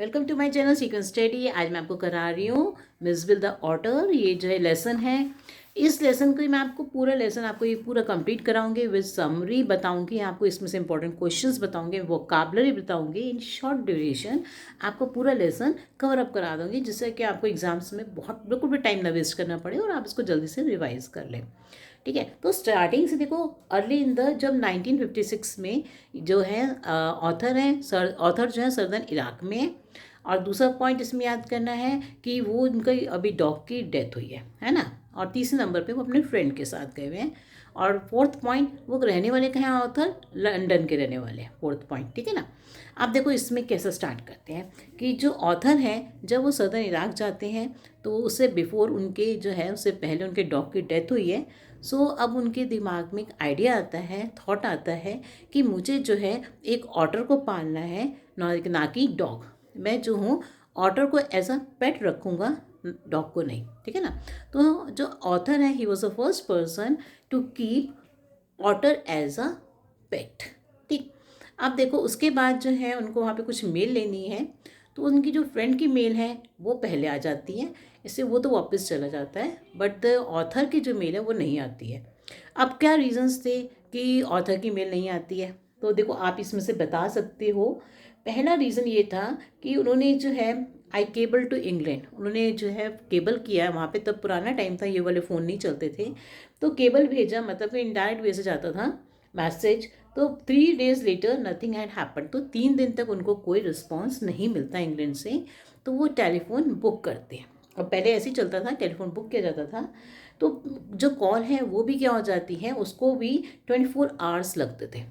Welcome to my channel sequence study. आज मैं आपको करा रही हूँ मिस विल द ऑटर। ये जो है लेसन है, इस लेसन को मैं आपको पूरा लेसन आपको ये पूरा कंप्लीट कराऊंगी विद समरी बताऊंगी, आपको इसमें से इंपॉर्टेंट क्वेश्चंस बताऊंगी, वोकैबुलरी बताऊंगी। इन शॉर्ट ड्यूरेशन आपको पूरा लेसन कवर अप करा दूंगी, जिससे कि आपको एग्जाम्स में बहुत बिल्कुल भी टाइम ना वेस्ट करना पड़े और आप इसको जल्दी से रिवाइज कर लें। ठीक है, तो स्टार्टिंग से देखो, अर्ली इन द जब 1956 में जो है ऑथर जो है सर्दर्न इराक में है। और दूसरा पॉइंट इसमें याद करना है कि वो उनका अभी डॉग की डेथ हुई है ना। और तीसरे नंबर पे वो अपने फ्रेंड के साथ गए हुए हैं। और फोर्थ पॉइंट, वो रहने वाले कहाँ हैं ऑथर? लंदन के रहने वाले हैं, फोर्थ पॉइंट। ठीक है ना। आप देखो इसमें कैसे स्टार्ट करते हैं कि जो ऑथर हैं जब वो सदर्न इराक जाते हैं तो उससे बिफोर उनके जो है उससे पहले उनके डॉग की डेथ हुई है। सो अब उनके दिमाग में एक आइडिया आता है, थॉट आता है कि मुझे जो है एक ऑटर को पालना है, ना कि डॉग। मैं जो हूँ ऑटर को एज अ पेट रखूँगा, डॉग को नहीं। ठीक है ना। तो जो ऑथर है he was the first person to keep otter as a pet. ठीक। अब देखो उसके बाद जो है उनको वहाँ पे कुछ मेल लेनी है, तो उनकी जो फ्रेंड की मेल है वो पहले आ जाती है, इससे वो तो वापस चला जाता है, बट द ऑथर की जो मेल है वो नहीं आती है। अब क्या रीजंस थे कि ऑथर की मेल नहीं आती है? तो देखो आप इसमें से बता सकते हो। पहला रीज़न ये था कि उन्होंने जो है आई केबल टू इंग्लैंड, उन्होंने जो है केबल किया है वहाँ पे, तब पुराना टाइम था, ये वाले फ़ोन नहीं चलते थे। तो केबल भेजा, मतलब कि इनडायरेक्ट वे से जाता था मैसेज। तो 3 days later nothing had happen, तो 3 दिन तक उनको कोई रिस्पॉन्स नहीं मिलता इंग्लैंड से। तो वो टेलीफोन बुक करते हैं, और पहले ऐसे ही चलता था, टेलीफोन बुक किया जाता था। तो जो कॉल है वो भी क्या हो जाती है, उसको भी 24 hours लगते थे,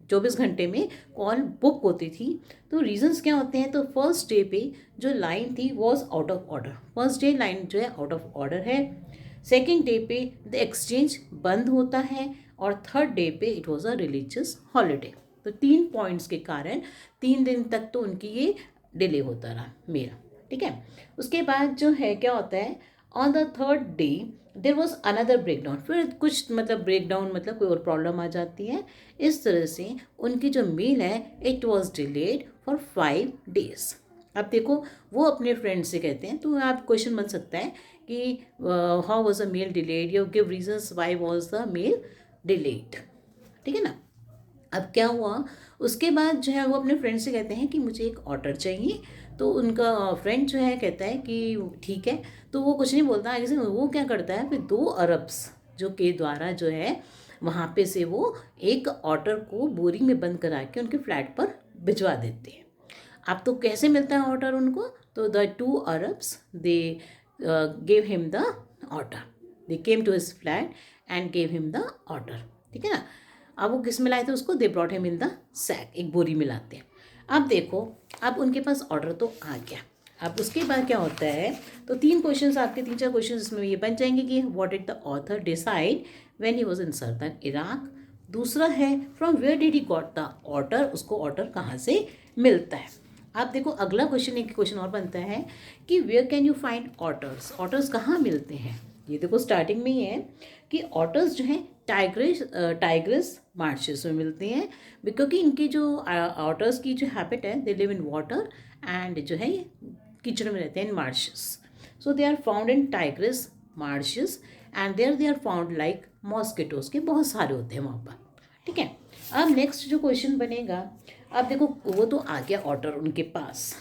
24 घंटे में कॉल बुक होती थी। तो रीजंस क्या होते हैं? तो फर्स्ट डे पे जो लाइन थी was out of order, first day line जो है आउट ऑफ ऑर्डर है। सेकेंड डे पे द एक्सचेंज बंद होता है, और थर्ड डे पे it was a religious holiday. तो 3 पॉइंट्स के कारण 3 दिन तक तो उनकी ये डिले होता रहा मेरा। ठीक है। उसके बाद जो है क्या होता है, on the third day there was another break down, फिर कुछ मतलब ब्रेक डाउन मतलब कोई और प्रॉब्लम आ जाती है। इस तरह से उनकी जो मील है it was delayed for 5 days। अब देखो वो अपने फ्रेंड से कहते हैं, तो आप क्वेश्चन बन सकता है कि how was a mail delayed, you give reasons why was the mail delayed. ठीक है ना। अब क्या हुआ, उसके बाद जो है वो अपने फ्रेंड से कहते हैं कि मुझे एक ऑर्डर चाहिए। तो उनका फ्रेंड जो है कहता है कि ठीक है। तो वो कुछ नहीं बोलता आगे से, वो क्या करता है फिर 2 अरब्स जो के द्वारा जो है वहाँ पे से वो एक ऑर्डर को बोरी में बंद करा के उनके फ्लैट पर भिजवा देते हैं। अब तो कैसे मिलता है ऑर्डर उनको? तो the 2 Arabs they gave him the otter, they came to his flat and gave him the otter. ठीक है ना। अब वो किस में लाए थे उसको? They brought him in the sack, एक बोरी में लाते हैं। अब देखो, अब उनके पास ऑर्डर तो आ गया। अब उसके बाद क्या होता है, तो 3 क्वेश्चंस आपके, 3-4 क्वेश्चन इसमें ये बन जाएंगे कि what did the author decide when he was in southern Iraq. दूसरा है from where did he got the otter, उसको ऑर्डर कहाँ से मिलता है। आप देखो अगला क्वेश्चन, एक क्वेश्चन और बनता है कि where can you find otters, otters कहाँ मिलते हैं। ये देखो स्टार्टिंग में ही है कि ऑटर्स जो हैं टाइग्रिस मार्शेस में मिलते हैं, क्योंकि इनकी जो ऑटर्स की जो हैबिट है, they live in water and जो है ये कीचड़ में रहते हैं in marshes. So they are found in Tigris marshes and there they are found like mosquitoes के बहुत सारे होते हैं वहाँ पर। ठीक है। अब नेक्स्ट जो क्वेश्चन बनेगा, अब देखो वो तो आ गया ऑर्डर उनके पास।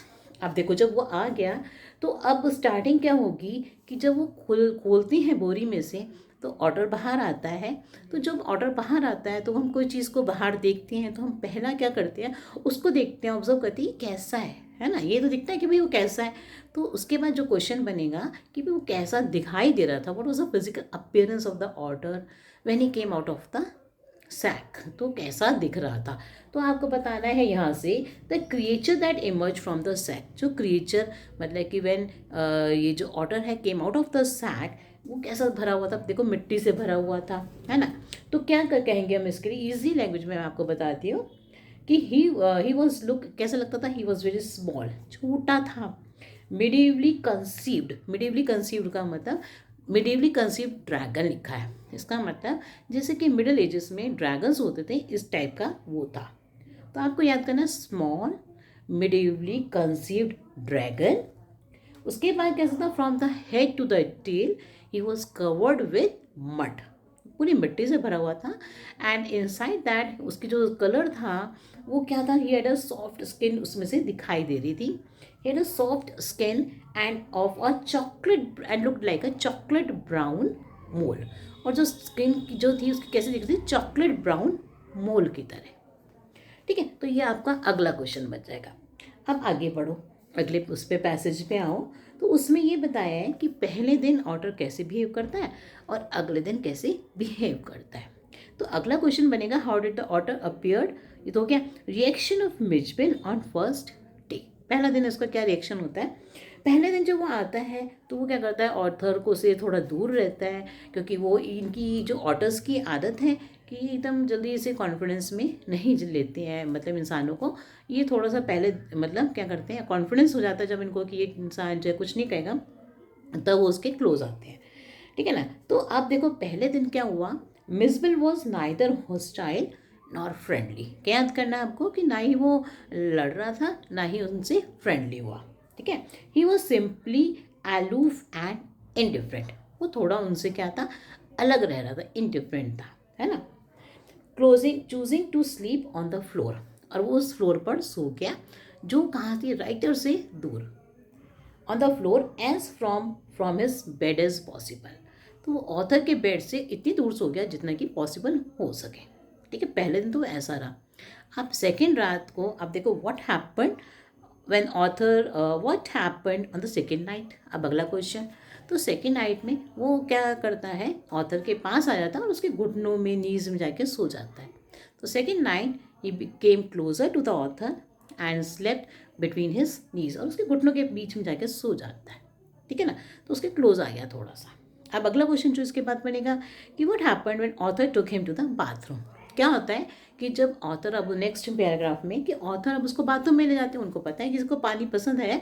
अब देखो जब वो आ गया तो अब स्टार्टिंग क्या होगी कि जब वो खोलती हैं बोरी में से तो ऑर्डर बाहर आता है। तो जब ऑर्डर बाहर आता है तो हम कोई चीज़ को बाहर देखते हैं तो हम पहला क्या करते हैं, उसको देखते हैं, ऑब्जर्व करते हैं कैसा है ना। ये तो दिखता है कि भाई वो कैसा है। तो उसके बाद जो क्वेश्चन बनेगा कि भाई वो कैसा दिखाई दे रहा था, what was the physical appearance of the otter when he came out of the sack, तो कैसा दिख रहा था। तो आपको बताना है यहाँ से the creature that emerge from the sack, जो क्रिएचर मतलब कि व्हेन ये जो ऑर्डर है came out of the sack, वो कैसा भरा हुआ था। देखो मिट्टी से भरा हुआ था, है ना। तो क्या कहेंगे हम इसके लिए, ईजी लैंग्वेज में मैं आपको बताती हूँ कि ही वॉज लुक, कैसा लगता था, ही वॉज वेरी स्मॉल, छोटा था। मिडिवली कंसीव्ड का मतलब मिडिवली कंसीव्ड ड्रैगन लिखा है, इसका मतलब जैसे कि मिडिल एजेस में ड्रैगन्स होते थे, इस टाइप का वो था। तो आपको याद करना, स्मॉल मिडिवली कंसीव्ड ड्रैगन। उसके बाद कैसा था, from the head to the tail he was covered with mud, पूरी मिट्टी से भरा हुआ था। एंड इनसाइड दैट उसकी जो कलर था वो क्या था, he had a soft skin, उसमें से दिखाई दे रही थी। He had a soft skin and of a chocolate and looked like a chocolate brown mole. और जो स्किन की जो थी उसकी कैसे दिख रही थी, चॉकलेट ब्राउन मोल की तरह। ठीक है, तो ये आपका अगला क्वेश्चन बच जाएगा। अब आगे बढ़ो, अगले उस पे पैसेज पे आओ, तो उसमें ये बताया है कि पहले दिन ऑटर कैसे बिहेव करता है और अगले दिन कैसे बिहेव करता है। तो अगला क्वेश्चन बनेगा, how did the otter appeared. ये तो हो गया reaction of Mijbil on first day. पहला दिन उसका क्या रिएक्शन होता है। पहले दिन जब वो आता है तो वो क्या करता है, ऑथर को से थोड़ा दूर रहता है, क्योंकि वो इनकी जो ऑटर्स की आदत है कि एकदम जल्दी से कॉन्फिडेंस में नहीं लेते हैं, मतलब इंसानों को ये थोड़ा सा पहले मतलब क्या करते हैं, कॉन्फिडेंस हो जाता है जब इनको कि ये इंसान जो कुछ नहीं कहेगा, तब वो उसके क्लोज आते हैं। ठीक है ना। तो आप देखो पहले दिन क्या हुआ, Mijbil was neither hostile nor friendly. क्या याद करना है आपको कि ना ही वो लड़ रहा था ना ही उनसे फ्रेंडली हुआ। ठीक है, he was simply aloof and indifferent. वो थोड़ा उनसे क्या था, अलग रह रहा था, इनडिफरेंट था, है ना। Choosing to sleep on the floor, और वो उस फ्लोर पर सो गया जो कहाँ थी, राइटर से दूर। On the floor as from his bed as possible. तो वो ऑथर के बेड से इतनी दूर सो गया जितना कि पॉसिबल हो सके। ठीक है, पहले दिन तो ऐसा रहा। अब सेकेंड रात को आप देखो what happened when author, what happened on the second night. अब अगला क्वेश्चन, तो सेकेंड नाइट में वो क्या करता है, ऑथर के पास आ जाता है और उसके घुटनों में नीज में जाके सो जाता है। तो second night he came closer to the author and slept between his knees, और उसके घुटनों के बीच में जाके सो जाता है। ठीक है ना, तो उसके क्लोज आ गया थोड़ा सा। अब अगला क्वेश्चन जो इसके बाद बनेगा कि what happened when author took him to the bathroom. क्या होता है कि जब ऑथर, अब नेक्स्ट पैराग्राफ में कि ऑथर अब उसको बाथरूम में ले जाते हैं, उनको पता है कि इसको पानी पसंद है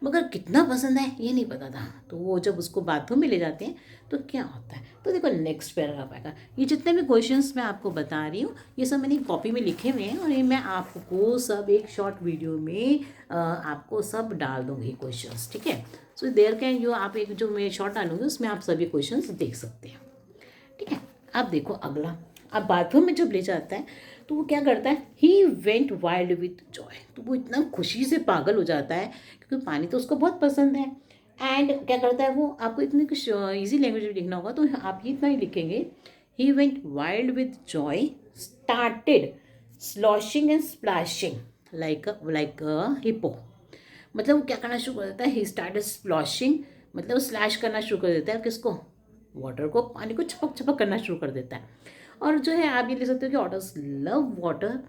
मगर कितना पसंद है ये नहीं पता था, तो वो जब उसको बाथरूम में ले जाते हैं तो क्या होता है। तो देखो नेक्स्ट पैराग्राफ आएगा। ये जितने भी क्वेश्चंस मैं आपको बता रही हूँ ये सब मैंने कॉपी में लिखे हुए हैं, और ये मैं आपको सब एक शॉर्ट वीडियो में आपको सब डाल दूँगी क्वेश्चंस। ठीक है, सो देयर कैन जो आप एक जो मैं शॉर्ट डालूंगी उसमें आप सभी क्वेश्चंस देख सकते हैं। ठीक है, अब देखो अगला, अब बाथरूम में जब ले जाता है तो वो क्या करता है, ही वेंट वाइल्ड विथ जॉय। तो वो इतना खुशी से पागल हो जाता है क्योंकि पानी तो उसको बहुत पसंद है। एंड क्या करता है वो, आपको इतनी कुछ ईजी लैंग्वेज में लिखना होगा तो आप ही इतना ही लिखेंगे, he went wild with joy, started sloshing and splashing like hippo. मतलब वो क्या करना शुरू कर देता है, ही स्टार्टेड स्प्लॉशिंग, मतलब स्लैश करना शुरू कर देता है किसको, वाटर को, पानी को छपक छपक करना शुरू कर देता है। और जो है आप ये ले सकते हो कि ऑटर्स लव वाटर।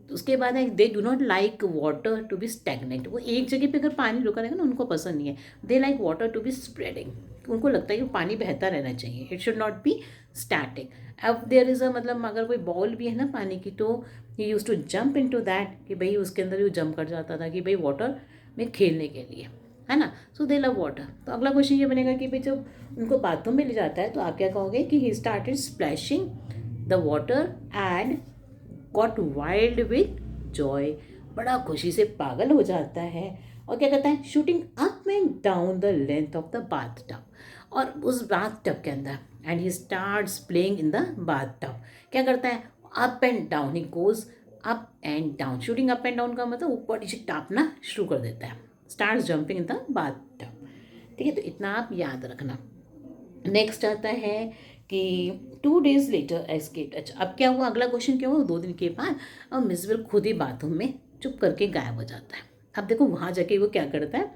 उसके बाद है they do not like water to be stagnant. वो एक जगह पे अगर पानी रुका रहेगा ना उनको पसंद नहीं है। They like water to be spreading, उनको लगता है कि पानी बहता रहना चाहिए, it should not be static. अब देयर इज़ अ मतलब अगर कोई बॉल भी है ना पानी की तो he used to jump into that, कि भाई उसके अंदर वो जंप कर जाता था कि भाई वाटर में खेलने के लिए, है ना। सो दे लव वाटर। तो अगला क्वेश्चन ये बनेगा कि भाई जब उनको बाथरूम में ले जाता है तो आप क्या कहोगे कि he started splashing the water and got wild with Joy. बड़ा खुशी से पागल हो जाता है और क्या कहता है, shooting up and down the length of the bath tub, और उस बाथ टब के अंदर, and he starts playing in the bath tub. क्या करता है, up and down, he goes up and down. Shooting up and down का मतलब ऊपर नीचे टापना शुरू कर देता है, starts jumping in the bath tub. ठीक है, तो इतना आप याद रखना। नेक्स्ट आता है कि 2 days लेटर एस्केप। अच्छा अब क्या हुआ, अगला क्वेश्चन क्या हुआ, 2 दिन के बाद अब मिसबिल खुद ही बाथरूम में चुप करके गायब हो जाता है। अब देखो वहाँ जाके वो क्या करता है,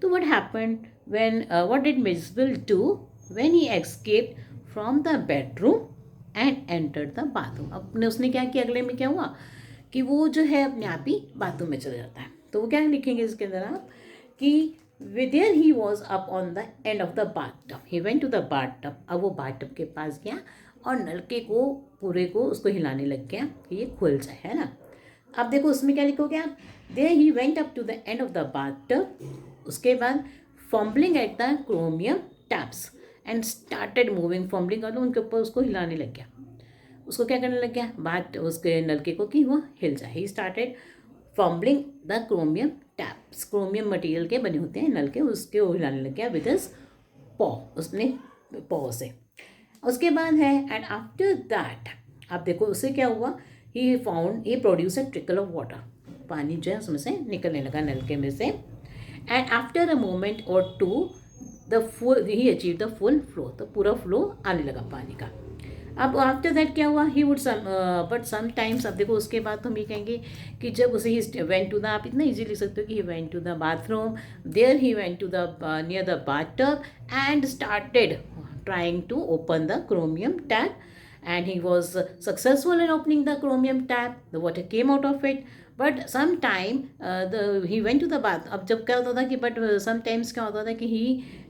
तो what happened when, what did Mijbil do when he escaped from the bedroom and entered the bathroom. अपने उसने क्या किया, अगले में क्या हुआ कि वो जो है अपने आप ही बाथरूम में चला जाता है। तो वो क्या लिखेंगे इसके अंदर आप कि there he was up on the end of the bathtub. He went to the bathtub. अब वो bathtub के पास गया और नलके को पूरे को उसको हिलाने लग गया कि ये खुल जाए, है ना। अब देखो उसमें क्या लिखोगे आप, there he went up to the end of the bathtub. उसके बाद fumbling at the chromium taps and started moving. fumbling कर लो उनके ऊपर उसको हिलाने लग गया, उसको क्या करने लग गया, बात उसके नलके को कि वो हिल जाए। He started fumbling the chromium taps, chromium material के बने होते हैं नल के, उसके वो हिलाने लग गया विद हिज पॉ, उसने पॉ से। उसके बाद है एंड आफ्टर दैट, आप देखो उससे क्या हुआ, he found he produce a trickle of water, पानी जो है उसमें से निकलने लगा नल के में से। And after a moment or two the full he achieve the full flow, तो पूरा फ्लो आने लगा पानी का। अब आफ्टर दैट क्या हुआ, he would some but sometimes, अब देखो उसके बाद तो हम ये कहेंगे कि जब उसे ही वेंट टू द, आप इतना इजीली लिख सकते हो कि he went to the bathroom, there he went to the near the bathtub and started trying to open the chromium tap, and he was successful in opening the chromium tap. The water came out of it, but sometime he went to the bath. अब जब क्या होता था कि but sometimes क्या होता था कि he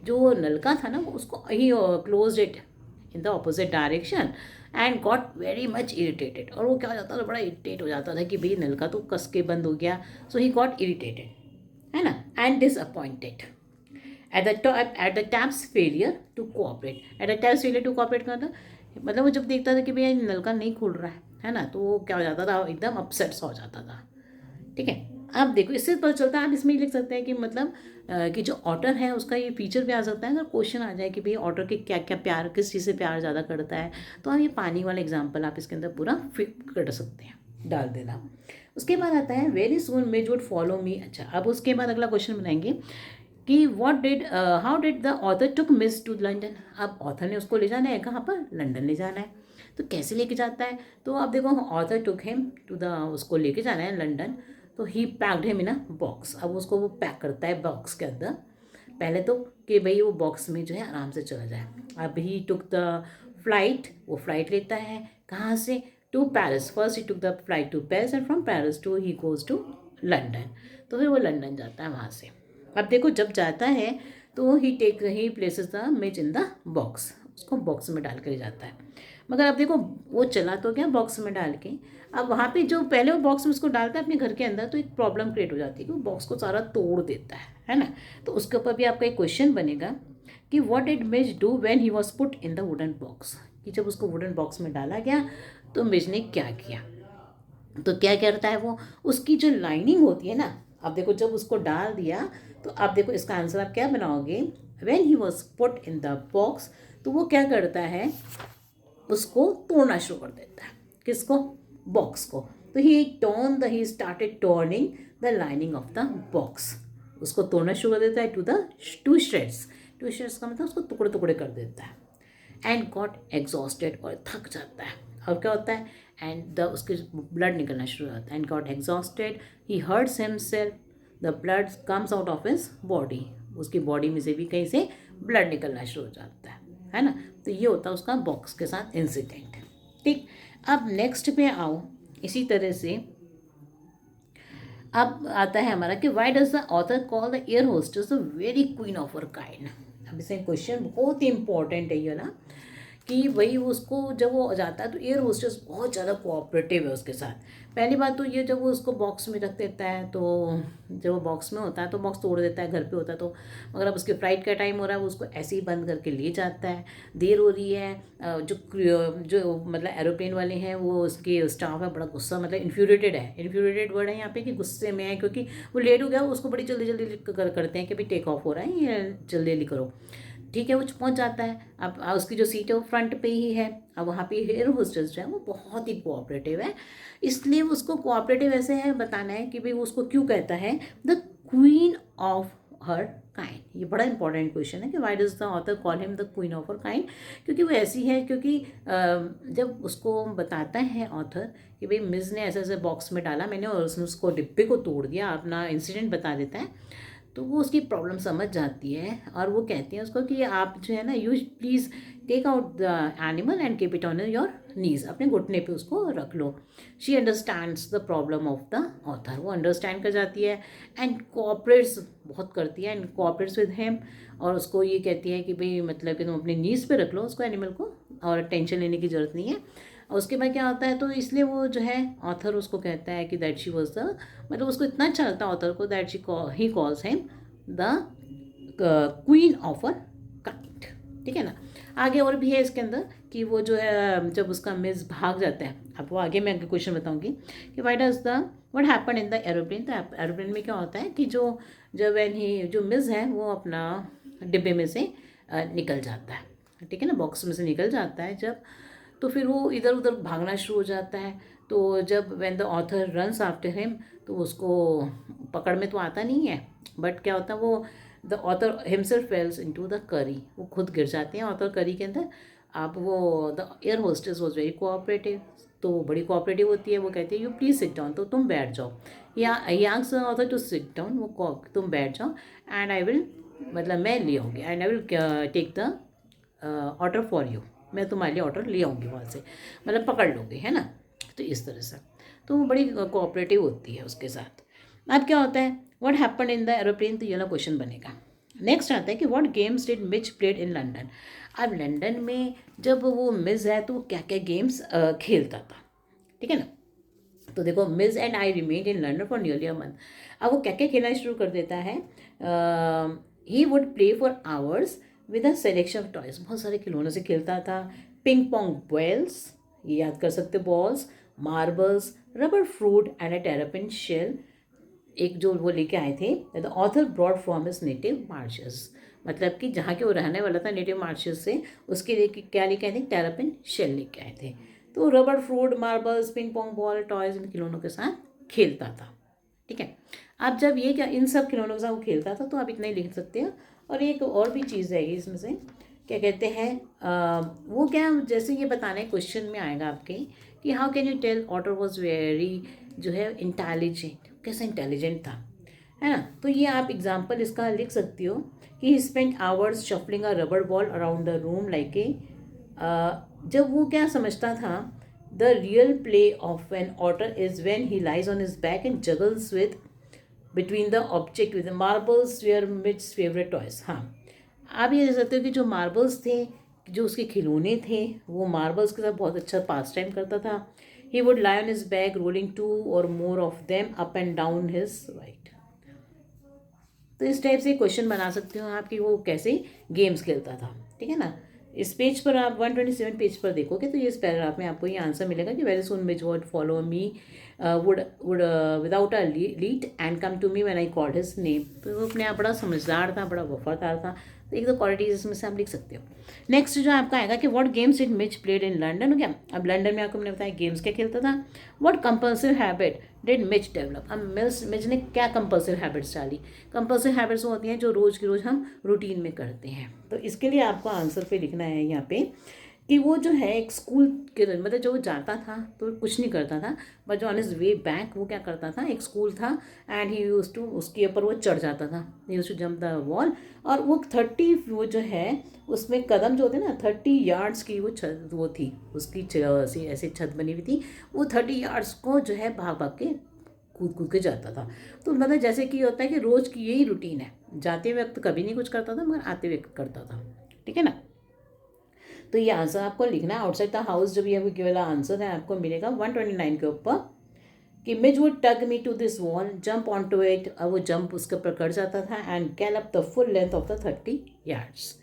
जो नलका था ना उसको he closed it in the opposite direction and got very much irritated, और वो क्या हो जाता था, बड़ा इरिटेट हो जाता था कि भाई नलका तो कस के बंद हो गया, so he got irritated, है ना, and disappointed at the tap's failure to cooperate. At the tap's failure to cooperate का मतलब वो जब देखता था कि भैया नलका नहीं खुल रहा है ना, तो वो क्या हो जाता था, एकदम अपसेट सा हो जाता था। ठीक है, अब देखो इससे पता चलता है, आप इसमें लिख सकते हैं कि मतलब कि जो ऑटर है उसका ये फीचर भी आ सकता है। अगर क्वेश्चन आ जाए कि भाई ऑटर के क्या क्या प्यार, किस चीज़ से प्यार ज़्यादा करता है, तो आप ये पानी वाला एग्जाम्पल आप इसके अंदर पूरा फिट कर सकते हैं, डाल देना। उसके बाद आता है very soon Mij would follow me. अच्छा, अब उसके बाद अगला क्वेश्चन बनाएंगे कि how did the author took Mij to London. अब ऑथर ने उसको ले जाना है कहाँ पर, लंदन ले जाना है, तो कैसे लेके जाता है, तो आप देखो author took him to the, उसको लेके जाना है लंदन, तो he packed him in a box. अब उसको वो पैक करता है बॉक्स के अंदर, पहले तो कि भाई वो बॉक्स में जो है आराम से चला जाए। अब ही टुक द फ्लाइट, वो फ्लाइट लेता है कहाँ से, to Paris. First he took the flight to Paris and from Paris to he goes to London, तो फिर वो लंदन जाता है वहाँ से। अब देखो जब जाता है तो he places the Mij in the box, उसको बॉक्स में डाल कर जाता है। मगर अब देखो वो चला तो क्या बॉक्स में डाल के, अब वहाँ पे जो पहले वो बॉक्स में उसको डालता है अपने घर के अंदर, तो एक प्रॉब्लम क्रिएट हो जाती है कि वो बॉक्स को सारा तोड़ देता है ना। तो उसके ऊपर भी आपका एक क्वेश्चन बनेगा कि what did Mij do when he was put in the wooden box, कि जब उसको वुडन बॉक्स में डाला गया तो मिज ने क्या किया। तो क्या करता है वो, उसकी जो लाइनिंग होती है ना, अब देखो जब उसको डाल दिया तो आप देखो इसका आंसर आप क्या बनाओगे, when he was put in the box, तो वो क्या करता है, उसको तोड़ना शुरू कर देता है, किसको, बॉक्स को। तो he started turning the lining of the box, उसको तोड़ना शुरू कर देता है to the to shreds, to shreds का मतलब उसको टुकड़े टुकड़े कर देता है। एंड गॉट एग्जॉस्टेड, और थक जाता है, और क्या होता है, एंड द उसके ब्लड निकलना शुरू होता है, and got exhausted he hurts himself, the blood comes out of his body, उसकी बॉडी में से भी कहीं से ब्लड निकलना शुरू हो जाता है ना। तो ये होता है उसका बॉक्स के साथ इंसिडेंट। ठीक, अब नेक्स्ट पे आओ, इसी तरह से अब आता है हमारा कि why does the author call the air hostess the very queen of her kind. अब इसे क्वेश्चन बहुत ही इंपॉर्टेंट है ये ना, कि वही उसको जब वो जाता है तो एयर होस्टेस बहुत ज़्यादा कोऑपरेटिव है उसके साथ। पहली बात तो ये, जब वो उसको बॉक्स में रख देता है, तो जब वो बॉक्स में होता है तो बॉक्स तोड़ देता है, घर पे होता है तो, मगर अब उसके फ्लाइट का टाइम हो रहा है, वो उसको ऐसे ही बंद करके ले जाता है, देर हो रही है, जो मतलब एरोप्लेन वाले हैं वो उसके स्टाफ है बड़ा गुस्सा, मतलब इन्फ्यूरेटेड है, इन्फ्यूरेटेड वर्ड है यहाँ पे कि गुस्से में है, क्योंकि वो लेट हो गया, उसको बड़ी जल्दी जल्दी करते हैं कि भाई टेक ऑफ हो रहा है, ये जल्दी जल्दी करो। ठीक है, वो पहुंच जाता है। अब उसकी जो सीट है वो फ्रंट पे ही है। अब वहाँ पे एयर होस्टेस जो है वो बहुत ही कोऑपरेटिव है, इसलिए उसको कोऑपरेटिव ऐसे है बताना है कि भाई वो उसको क्यों कहता है the queen of her kind. ये बड़ा इंपॉर्टेंट क्वेश्चन है कि why does the author call him the queen of her kind, क्योंकि वो ऐसी है, क्योंकि जब उसको बताता है ऑथर कि भाई मिस ने ऐसे ऐसे बॉक्स में डाला मैंने और उसने उसको डिब्बे को तोड़ दिया, अपना इंसिडेंट बता देता है, तो वो उसकी प्रॉब्लम समझ जाती है, और वो कहती है उसको कि आप जो है ना, you please take out the animal and keep it on your knees, अपने घुटने पे उसको रख लो। She understands the problem of the author, वो अंडरस्टैंड कर जाती है एंड कोऑपरेट्स बहुत करती है, एंड कोऑपरेट्स विद हिम, और उसको ये कहती है कि भाई मतलब कि तुम अपने नीज पे रख लो उसको, एनिमल को, और टेंशन लेने की ज़रूरत नहीं है। और उसके बाद क्या होता है, तो इसलिए वो जो है ऑथर उसको कहता है कि दैट शी वॉज द, मतलब उसको इतना अच्छा लगता है ऑथर को, that he calls him the queen of a kind. ठीक है ना। आगे और भी है इसके अंदर कि वो जो है जब उसका मिस भाग जाता है, अब वो आगे मैं क्वेश्चन बताऊंगी कि why does the what happen in the aeroplane. तो एरोप्लेन में क्या होता है कि जब जो मिस है वो अपना डिब्बे में से निकल जाता है, ठीक है ना, बॉक्स में से निकल जाता है जब, तो फिर वो इधर उधर भागना शुरू हो जाता है। तो जब when the author runs after him, तो उसको पकड़ में तो आता नहीं है, बट क्या होता है वो the author himself fails into the करी, वो खुद गिर जाते हैं ऑथर करी के अंदर। आप वो the air hostess was very cooperative, तो वो बड़ी कोऑपरेटिव होती है, वो कहती है यू प्लीज़ सिट डाउन, तो तुम बैठ जाओ, या asks the author to sit down, वो तुम बैठ जाओ, एंड आई विल, मतलब मैं ले आऊँगी, and I will take the order for you, मैं तुम्हारे लिए ऑर्डर ले आऊँगी वहाँ से, मतलब पकड़ लोगे, है ना। तो इस तरह से तो वो बड़ी कोऑपरेटिव होती है उसके साथ। अब क्या होता है what happen in the aeroplane, तो ये ना क्वेश्चन बनेगा। नेक्स्ट आता है कि what games did Mitch played in London. अब लंदन में जब वो मिस है तो वो क्या क्या गेम्स खेलता था, ठीक है ना। तो देखो, miss and I remained in London for nearly a month. अब वो क्या क्या खेलना शुरू कर देता है, he would play for hours with a selection of toys, बहुत सारे खिलौनों से खेलता था। पिंग पोंग बॉल्स, ये याद कर सकते, balls, marbles, rubber fruit and a terrapin shell, एक जो वो लेके आए थे। The author brought from his native marshes, मतलब कि जहाँ के वो रहने वाला था नेटिव मार्शेस से, उसके लिए क्या लेके आए थे, टेरापिन शेल लेके आए थे। तो rubber fruit, marbles, ping pong ball, toys, इन खिलौनों के साथ खेलता था, ठीक है। अब जब ये क्या इन सब खिलौनों के साथ वो खेलता था, तो आप इतना ही लिख सकते हो। और एक और भी चीज़ रहेगी इसमें से, क्या कहते हैं, वो क्या, जैसे ये बताना है क्वेश्चन में आएगा आपके कि how can you tell otter was very, जो है इंटेलिजेंट, कैसे इंटेलिजेंट था, है ना। तो ये आप एग्जाम्पल इसका लिख सकती हो कि he spend hours shuffling a rubber ball around the room like a, जब वो क्या समझता था, the real play of an otter is when he lies on his back and juggles with between the object with marbles where Mij's favourite toys. हाँ, आप ये देख सकते हो कि जो मार्बल्स थे, जो उसके खिलौने थे, वो मार्बल्स के साथ बहुत अच्छा पास टाइम करता था। He would lie on his back rolling two or more of them up and down his right. तो इस टाइप से क्वेश्चन बना सकते हो आप कि वो कैसे गेम्स खेलता था, ठीक है ना। इस पेज पर आप 127 पेज पर देखोगे तो ये इस पैराग्राफ में आपको ये आंसर मिलेगा कि very soon Mij would follow me would without a lead and come to me when I called his name. तो वो अपने आप बड़ा समझदार था, बड़ा वफादार था। तो एक दो क्वालिटीज इसमें से आप लिख सकते हो। नेक्स्ट जो आपका आएगा कि what games did Mitch played in London, क्या अब लंदन में आपको मैंने बताया गेम्स क्या खेलता था। What compulsive habit did Mitch develop, अब मिच ने क्या कंपल्सिव हैबिट्स डाली। कंपल्सिव हैबिट्स वो होती हैं जो रोज़ की रोज़ हम रूटीन में करते हैं। तो इसके लिए आपको आंसर पे लिखना है यहाँ पे कि वो जो है एक स्कूल के, मतलब जो वो जाता था तो कुछ नहीं करता था, बट जो ऑन हिज वे बैक वो क्या करता था, एक स्कूल था एंड ही यूज टू, उसके ऊपर वो चढ़ जाता था, he used to jump the wall. और वो 30, वो जो है उसमें कदम जो होते हैं ना, 30 यार्ड्स की वो छत, वो थी उसकी ऐसी छत बनी हुई थी। वो 30 यार्ड्स को जो है भाग भाग के कूद कूद के जाता था। तो मतलब जैसे कि होता है कि रोज़ की यही रूटीन है, जाते वक्त कभी नहीं कुछ करता था मगर आते वक्त करता था, ठीक है ना। तो ये आंसर आपको लिखना है। आउटसाइड द हाउस जब ये केवल आंसर है आपको मिलेगा 129 के ऊपर कि Mij would tug me to this wall jump onto it, अब वो जंप उसके ऊपर कर जाता था and gallop the full length of the 30 yards.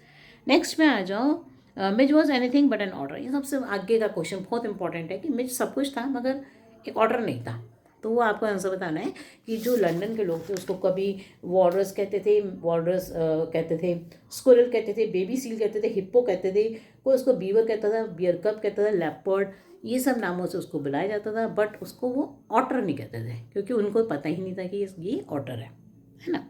Next में आ जाओ, Mij was anything but an order. ये सबसे आगे का क्वेश्चन बहुत इंपॉर्टेंट है कि मिज सब कुछ था मगर एक ऑर्डर नहीं था। तो वो आपको आंसर बताना है कि जो लंदन के लोग थे उसको कभी वॉलरस कहते थे, वॉलरस कहते थे, स्क्विरल कहते थे, बेबी सील कहते थे, हिप्पो कहते थे, कोई उसको बीवर कहता था, बियर कप कहता था, लेपर्ड, ये सब नामों से उसको बुलाया जाता था। बट उसको वो ऑटर नहीं कहते थे क्योंकि उनको पता ही नहीं था कि ये ऑटर है ना।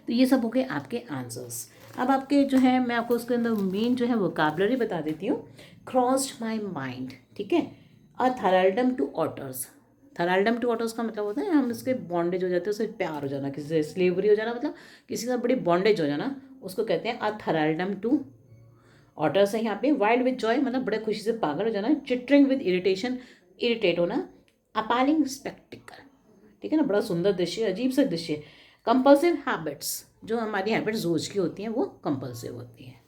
तो ये सब हो गए आपके आंसर्स। अब आपके जो है मैं आपको उसके अंदर मेन जो है वोकैबुलरी बता देती हूँ। क्रॉस्ड माई माइंड, ठीक है। अ थैराल्डम टू ऑटर्स, थैराल्डम टू ऑटर्स का मतलब होता है हम इसके बॉन्डेज हो जाते हैं, उससे प्यार हो जाना, किसी से स्लेवरी हो जाना, मतलब किसी का बड़ी बॉन्डेज हो जाना, उसको कहते हैं अ थैराल्डम टू ऑटर्स है यहाँ पे। वाइल्ड विद जॉय मतलब बड़े खुशी से पागल हो जाना। चिटरिंग विद इरिटेशन, इरिटेट होना। अपालिंग स्पेक्टिकल, ठीक है ना, बड़ा सुंदर दृश्य, अजीब सा दृश्य। कंपल्सिव हैबिट्स, जो हमारी हैबिट्स रोज की होती हैं वो कंपल्सिव होती हैं,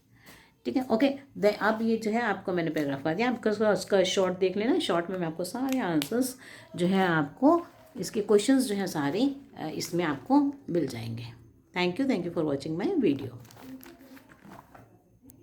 ठीक है। ओके, अब ये जो है आपको मैंने पैराग्राफ कर दिया, आपका उसका शॉर्ट देख लेना। शॉर्ट में मैं आपको सारे आंसर्स जो है आपको इसके क्वेश्चंस जो हैं सारे इसमें आपको मिल जाएंगे। Thank you for watching my video.